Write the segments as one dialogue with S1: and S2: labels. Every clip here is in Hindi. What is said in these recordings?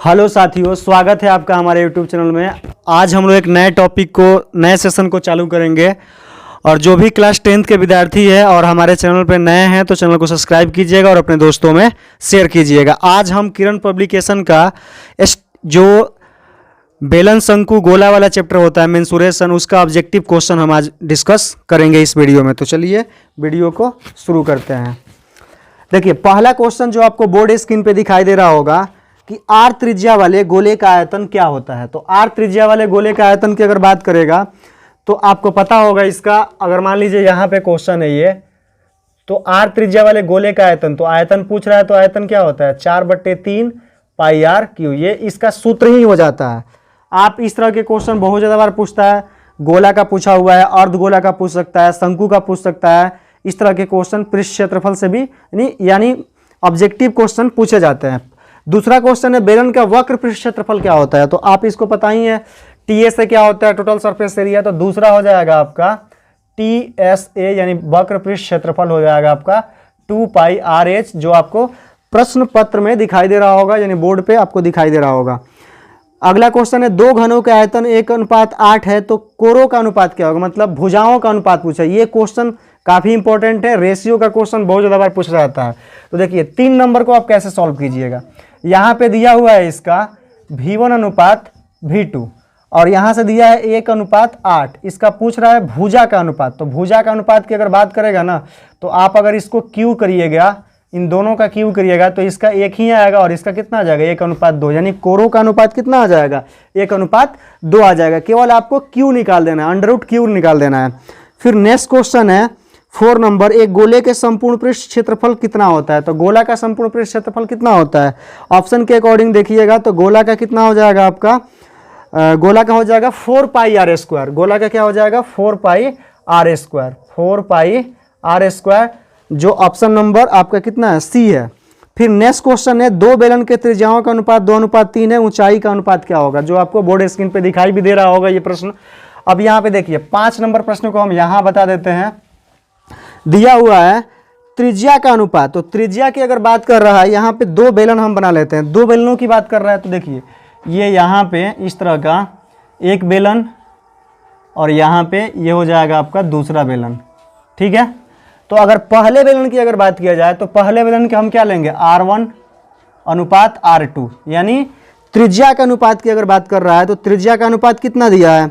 S1: हेलो साथियों, स्वागत है आपका हमारे यूट्यूब चैनल में। आज हम लोग एक नए टॉपिक को, नए सेशन को चालू करेंगे। और जो भी क्लास 10th के विद्यार्थी है और हमारे चैनल पर नए हैं तो चैनल को सब्सक्राइब कीजिएगा और अपने दोस्तों में शेयर कीजिएगा। आज हम किरण पब्लिकेशन का जो बेलन शंकु गोला वाला चैप्टर होता है मेंसुरेशन, उसका ऑब्जेक्टिव क्वेश्चन हम आज डिस्कस करेंगे इस वीडियो में। तो चलिए वीडियो को शुरू करते हैं। देखिए, पहला क्वेश्चन जो आपको बोर्ड स्क्रीन पे दिखाई दे रहा होगा कि आर त्रिज्या वाले गोले का आयतन क्या होता है। तो आर त्रिज्या वाले गोले का आयतन की अगर बात करेगा तो आपको पता होगा इसका। अगर मान लीजिए यहाँ पे क्वेश्चन है ये, तो आर त्रिज्या वाले गोले का आयतन, तो आयतन पूछ रहा है तो आयतन क्या होता है 4/3 पाई आर क्यू। ये इसका सूत्र ही हो जाता है। आप इस तरह के क्वेश्चन बहुत ज़्यादा बार पूछता है। गोला का पूछा हुआ है, अर्धगोला का पूछ सकता है, शंकु का पूछ सकता है। इस तरह के क्वेश्चन पृष्ठ क्षेत्रफल से भी यानी ऑब्जेक्टिव क्वेश्चन पूछे जाते हैं। दूसरा क्वेश्चन है बेलन का वक्र पृष्ठ क्षेत्रफल क्या होता है। तो आप इसको पता ही है, टी से क्या होता है टोटल सरफेस एरिया। तो दूसरा हो जाएगा आपका TSA यानी वक्र पृष्ठ क्षेत्रफल हो जाएगा आपका 2 पाई RH, जो आपको प्रश्न पत्र में दिखाई दे रहा होगा, यानी बोर्ड पे आपको दिखाई दे रहा होगा। अगला क्वेश्चन है दो घनों का आयतन 1:8 है तो कोरों का अनुपात क्या होगा, मतलब भुजाओं का अनुपात पूछा। ये क्वेश्चन काफी इंपॉर्टेंट है। रेशियो का क्वेश्चन बहुत ज्यादा बार पूछा जाता है। तो देखिए 3 नंबर को आप कैसे सॉल्व कीजिएगा। यहाँ पे दिया हुआ है इसका V1:V2 और यहाँ से दिया है 1:8। इसका पूछ रहा है भुजा का अनुपात। तो भुजा का अनुपात की अगर बात करेगा ना, तो आप अगर इसको क्यू करिएगा, इन दोनों का क्यू करिएगा तो इसका एक ही आएगा और इसका कितना आ जाएगा 1:2। यानी कोरों का अनुपात कितना आ जाएगा 1:2 आ जाएगा। केवल आपको क्यू निकाल देना है, √Q निकाल देना है। फिर नेक्स्ट क्वेश्चन है 4 नंबर, एक गोले के संपूर्ण पृष्ठ क्षेत्रफल कितना होता है। तो गोला का संपूर्ण पृष्ठ क्षेत्रफल कितना होता है, ऑप्शन के अकॉर्डिंग देखिएगा तो गोला का कितना हो जाएगा आपका, गोला का हो जाएगा 4 पाई R²। गोला का क्या हो जाएगा 4 पाई R², 4 पाई R², जो ऑप्शन नंबर आपका कितना है C है। फिर नेक्स्ट क्वेश्चन है दो बेलन के त्रिज्याओं का अनुपात 2:3 है, ऊंचाई का अनुपात क्या होगा, जो आपको बोर्ड स्क्रीन पे दिखाई भी दे रहा होगा ये प्रश्न। अब यहाँ पे देखिए 5 नंबर प्रश्न को हम यहाँ बता देते हैं। दिया हुआ है त्रिज्या का अनुपात। तो त्रिज्या की अगर बात कर रहा है, यहाँ पे दो बेलन हम बना लेते हैं। दो बेलनों की बात कर रहा है तो देखिए ये यहाँ पे इस तरह का एक बेलन और यहाँ पे ये हो जाएगा आपका दूसरा बेलन, ठीक है। तो अगर पहले बेलन की अगर बात किया जाए तो पहले बेलन के हम क्या लेंगे R1:R2, यानी त्रिज्या का अनुपात की अगर बात कर रहा है तो त्रिज्या का अनुपात कितना दिया है,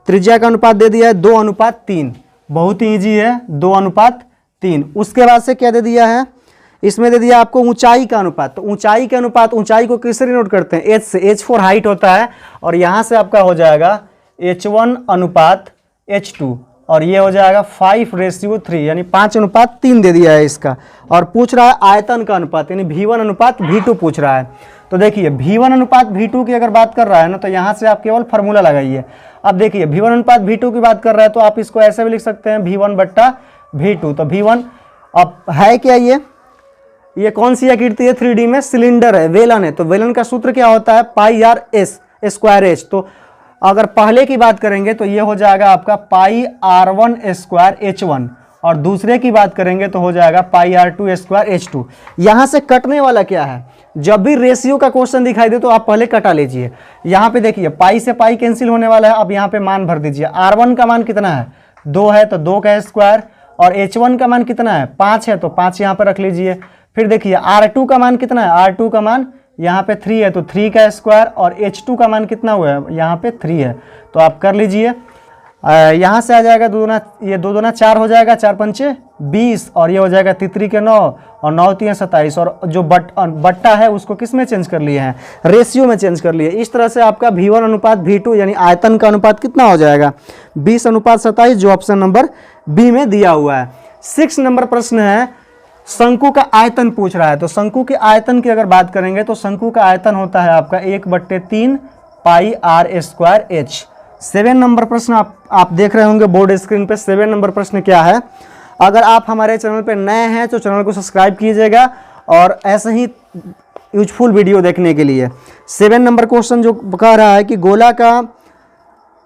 S1: त्रिज्या का अनुपात दे दिया है 2:3। बहुत ही ईजी है, 2:3। उसके बाद से क्या दे दिया है, इसमें दे दिया आपको ऊंचाई का अनुपात। तो ऊंचाई के अनुपात, ऊंचाई को किससे डिनोट करते हैं H से, H फॉर हाइट होता है। और यहाँ से आपका हो जाएगा H1:H2 और ये हो जाएगा 5:3, यानी 5:3 दे दिया है इसका। और पूछ रहा है आयतन का अनुपात, यानी V1:V2 पूछ रहा है। तो देखिए V1:V2 की अगर बात कर रहा है ना, तो यहाँ से आप केवल फार्मूला लगाइए। अब देखिए V1:V2 की बात कर रहा है तो आप इसको ऐसे भी लिख सकते हैं V1/V2। तो V1 अब है क्या, ये कौन सी आकृति है 3D में, सिलेंडर है, वेलन है। तो वेलन का सूत्र क्या होता है पाई R²H। तो अगर पहले की बात करेंगे तो ये हो जाएगा आपका पाई R1²H1 और दूसरे की बात करेंगे तो हो जाएगा पाई R2²H2। यहाँ से कटने वाला क्या है, जब भी रेशियो का क्वेश्चन दिखाई दे तो आप पहले कटा लीजिए। यहाँ पे देखिए पाई से पाई कैंसिल होने वाला है। अब यहाँ पे मान भर दीजिए। R1 का मान कितना है 2 है तो 2 का स्क्वायर, और H1 का मान कितना है 5 है तो 5 यहाँ पर रख लीजिए। फिर देखिए R2 का मान कितना है, R2 का मान यहाँ पे 3 है तो 3 का स्क्वायर, और H2 का मान कितना हुआ है यहाँ पे 3 है। तो आप कर लीजिए, यहाँ से आ जाएगा 2 दूना 4 हो जाएगा, 4×5 20 और ये हो जाएगा 3 के 9 और 9 3 27। और जो बट्टा है उसको किस में चेंज कर लिए हैं, रेशियो में चेंज कर लिए। इस तरह से आपका V1:V2 यानी आयतन का अनुपात कितना हो जाएगा 20:27, जो ऑप्शन नंबर बी में दिया हुआ है। 6 नंबर प्रश्न है शंकु का आयतन पूछ रहा है। तो शंकु के आयतन की अगर बात करेंगे तो शंकु का आयतन होता है आपका 1/3 पाई R²H। 7 नंबर प्रश्न आप देख रहे होंगे बोर्ड स्क्रीन पे। 7 नंबर प्रश्न क्या है, अगर आप हमारे चैनल पे नए हैं तो चैनल को सब्सक्राइब कीजिएगा और ऐसे ही यूजफुल वीडियो देखने के लिए। 7 नंबर क्वेश्चन जो कह रहा है कि गोला का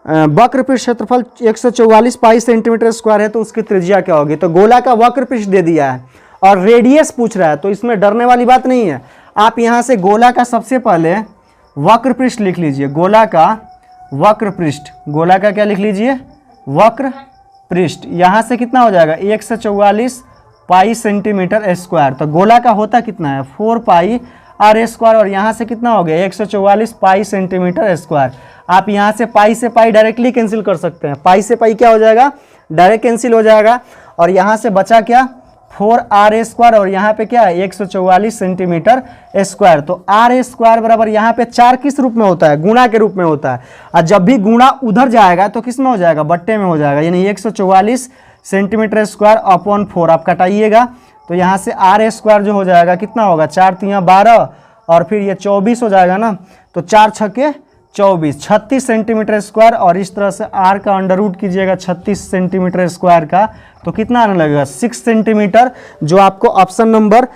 S1: वक्र पृष्ठ क्षेत्रफल 144 पाई सेंटीमीटर² है तो उसकी त्रिज्या क्या होगी। तो गोला का वक्र पृष्ठ दे दिया है और रेडियस पूछ रहा है, तो इसमें डरने वाली बात नहीं है। आप यहाँ से गोला का सबसे पहले वक्र पृष्ठ लिख लीजिए, गोला का वक्र पृष्ठ, गोला का क्या लिख लीजिए, वक्र पृष्ठ। यहाँ से कितना हो जाएगा 144 पाई सेंटीमीटर स्क्वायर। तो गोला का होता कितना है 4 पाई आर स्क्वायर, और यहाँ से कितना हो गया 144 पाई सेंटीमीटर स्क्वायर। आप यहाँ से पाई डायरेक्टली कैंसिल कर सकते हैं, पाई से पाई क्या हो जाएगा डायरेक्ट कैंसिल हो जाएगा, और यहाँ से बचा क्या 4r स्क्वायर, और यहाँ पे क्या है 144 सेंटीमीटर स्क्वायर। तो r स्क्वायर बराबर यहाँ पे 4 किस रूप में होता है, गुणा के रूप में होता है, और जब भी गुणा उधर जाएगा तो किस में हो जाएगा, बट्टे में हो जाएगा, यानी 144 सेंटीमीटर स्क्वायर अपॉन 4 आप कटाइएगा, तो यहाँ से r स्क्वायर जो हो जाएगा कितना होगा 4 3 12, और फिर ये 24 हो जाएगा ना, तो 4 छक्के 24, 36 सेंटीमीटर स्क्वायर, और इस तरह से r का अंडर रूट कीजिएगा 36 सेंटीमीटर स्क्वायर का, तो कितना आने लगेगा 6 सेंटीमीटर, जो आपको ऑप्शन नंबर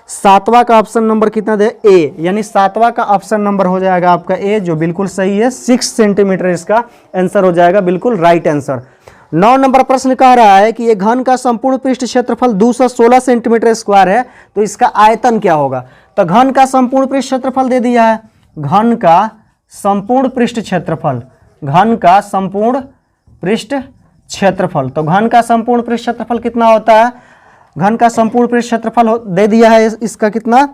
S1: 7वां का ऑप्शन नंबर कितना दे ए, यानी 7वां का ऑप्शन नंबर हो जाएगा आपका ए, जो बिल्कुल सही है, 6 सेंटीमीटर इसका आंसर हो जाएगा, बिल्कुल राइट आंसर। 9 नंबर प्रश्न कह रहा है कि ये घन का संपूर्ण पृष्ठ क्षेत्रफल 216 सेंटीमीटर स्क्वायर है, तो इसका आयतन क्या होगा। तो घन का संपूर्ण पृष्ठ क्षेत्रफल दे दिया है, घन का संपूर्ण पृष्ठ क्षेत्रफल, घन का संपूर्ण पृष्ठ क्षेत्रफल, तो घन का संपूर्ण पृष्ठ क्षेत्रफल कितना होता है, घन का संपूर्ण पृष्ठ क्षेत्रफल दे दिया है इसका कितना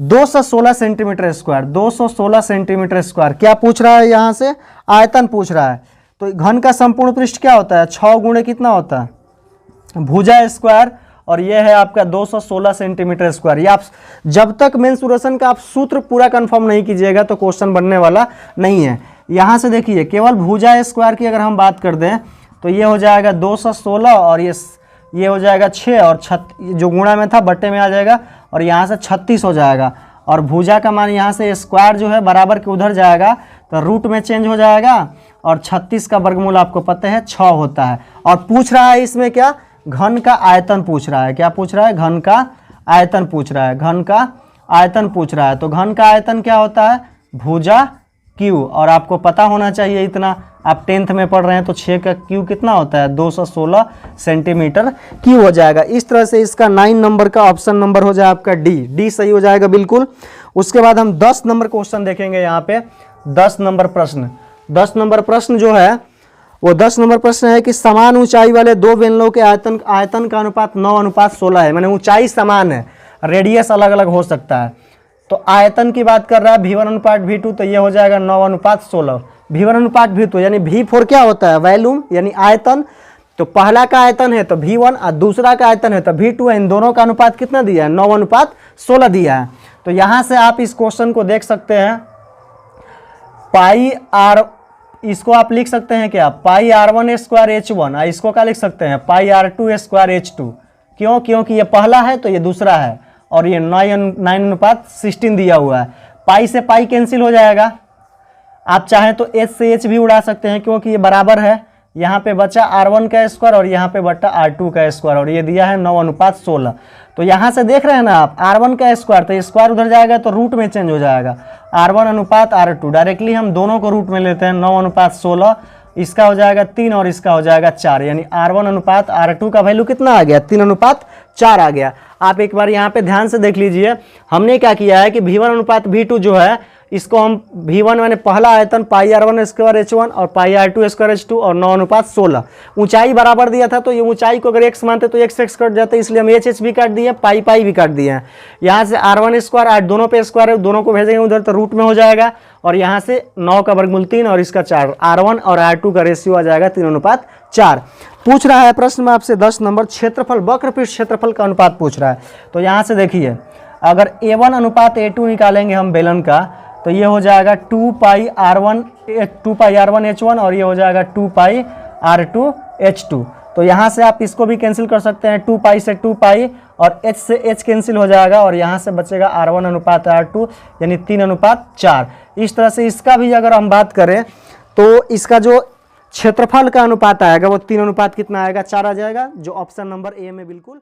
S1: 216 सेंटीमीटर स्क्वायर, 216 सेंटीमीटर स्क्वायर। क्या पूछ रहा है यहाँ से, आयतन पूछ रहा है। तो घन का संपूर्ण पृष्ठ क्या होता है 6 गुणे कितना होता है भुजा स्क्वायर, और यह है आपका 216 सेंटीमीटर स्क्वायर। ये आप जब तक मेंसुरेशन का आप सूत्र पूरा कंफर्म नहीं कीजिएगा तो क्वेश्चन बनने वाला नहीं है। यहाँ से देखिए केवल भुजा स्क्वायर की अगर हम बात कर दें तो ये हो जाएगा 216, और ये हो जाएगा 6, और जो गुणा में था बट्टे में आ जाएगा, और यहाँ से 36 हो जाएगा, और भुजा का मान यहाँ से स्क्वायर जो है बराबर के उधर जाएगा तो रूट में चेंज हो जाएगा, और 36 का वर्गमूल आपको पता है 6 होता है। और पूछ रहा है इसमें क्या, घन का आयतन पूछ रहा है। क्या पूछ रहा है, घन का आयतन पूछ रहा है, घन का आयतन पूछ रहा है। तो घन का आयतन क्या होता है भुजा क्यू, और आपको पता होना चाहिए इतना, आप 10th में पढ़ रहे हैं, तो 6 का क्यू कितना होता है 216 सेंटीमीटर क्यू हो जाएगा। इस तरह से इसका 9 नंबर का ऑप्शन नंबर हो जाए आपका डी सही हो जाएगा बिल्कुल। उसके बाद हम 10 नंबर क्वेश्चन देखेंगे यहाँ पे। 10 नंबर प्रश्न, 10 नंबर प्रश्न जो है वो 10 नंबर प्रश्न है कि समान ऊंचाई वाले दो बेलनों के आयतन का अनुपात 9:16 है, माने ऊंचाई समान है, रेडियस अलग अलग हो सकता है। तो आयतन की बात कर रहा है V1/V2, तो ये हो जाएगा 9:16। V1/V2 यानी V4 क्या होता है वॉल्यूम यानी आयतन, तो पहला का आयतन है तो V1 और दूसरा का आयतन है तो V2, इन दोनों का अनुपात कितना दिया है 9:16 दिया है। तो यहाँ से आप इस क्वेश्चन को देख सकते हैं, पाई आर, इसको आप लिख सकते हैं क्या पाई r1 स्क्वायर h1, इसको क्या लिख सकते हैं पाई r2 स्क्वायर h2। क्यों, क्योंकि ये पहला है तो ये दूसरा है, और ये 9:16 दिया हुआ है। पाई से पाई कैंसिल हो जाएगा, आप चाहें तो h से h भी उड़ा सकते हैं क्योंकि ये बराबर है। यहाँ पे बचा r1 का स्क्वायर और यहाँ पे बटा r2 का स्क्वायर, और ये दिया है 9:16। तो यहाँ से देख रहे हैं ना आप r1 का स्क्वायर, तो स्क्वायर उधर जाएगा तो रूट में चेंज हो जाएगा, r1/r2। डायरेक्टली हम दोनों को रूट में लेते हैं, 9:16, इसका हो जाएगा 3 और इसका हो जाएगा 4, यानी r1/r2 का वैल्यू कितना आ गया 3:4 आ गया। आप एक बार यहाँ पे ध्यान से देख लीजिए, हमने क्या किया है कि V1/V2 जो है इसको हम V1 मैंने पहला आयतन पाई r1 स्क्वायर h1 और पाई r2 स्क्वायर h2 और 9:16, ऊंचाई बराबर दिया था तो ये ऊंचाई को अगर x मानते तो x कट जाता है, इसलिए हम h भी काट दिए, पाई भी काट दिए हैं। यहाँ से r1 स्क्वायर r दोनों पे स्क्वायर है, दोनों को भेजेंगे उधर तो रूट में हो जाएगा, और यहाँ से 9 का वर्गमूल 3 और इसका 4, r1 और r2 का रेशियो आ जाएगा 3:4। पूछ रहा है प्रश्न में आपसे 10 नंबर क्षेत्रफल, वक्र पृष्ठ क्षेत्रफल का अनुपात पूछ रहा है। तो यहाँ से देखिए अगर A1:A2 निकालेंगे हम बेलन का, तो ये हो जाएगा 2 पाई r1 h1 और ये हो जाएगा 2 पाई r2 h2। तो यहाँ से आप इसको भी कैंसिल कर सकते हैं, 2 पाई से 2 पाई और h से h कैंसिल हो जाएगा, और यहाँ से बचेगा r1/r2 यानी 3:4। इस तरह से इसका भी अगर हम बात करें तो इसका जो क्षेत्रफल का अनुपात आएगा वो 3 अनुपात कितना आएगा 4 आ जाएगा, जो ऑप्शन नंबर ए में बिल्कुल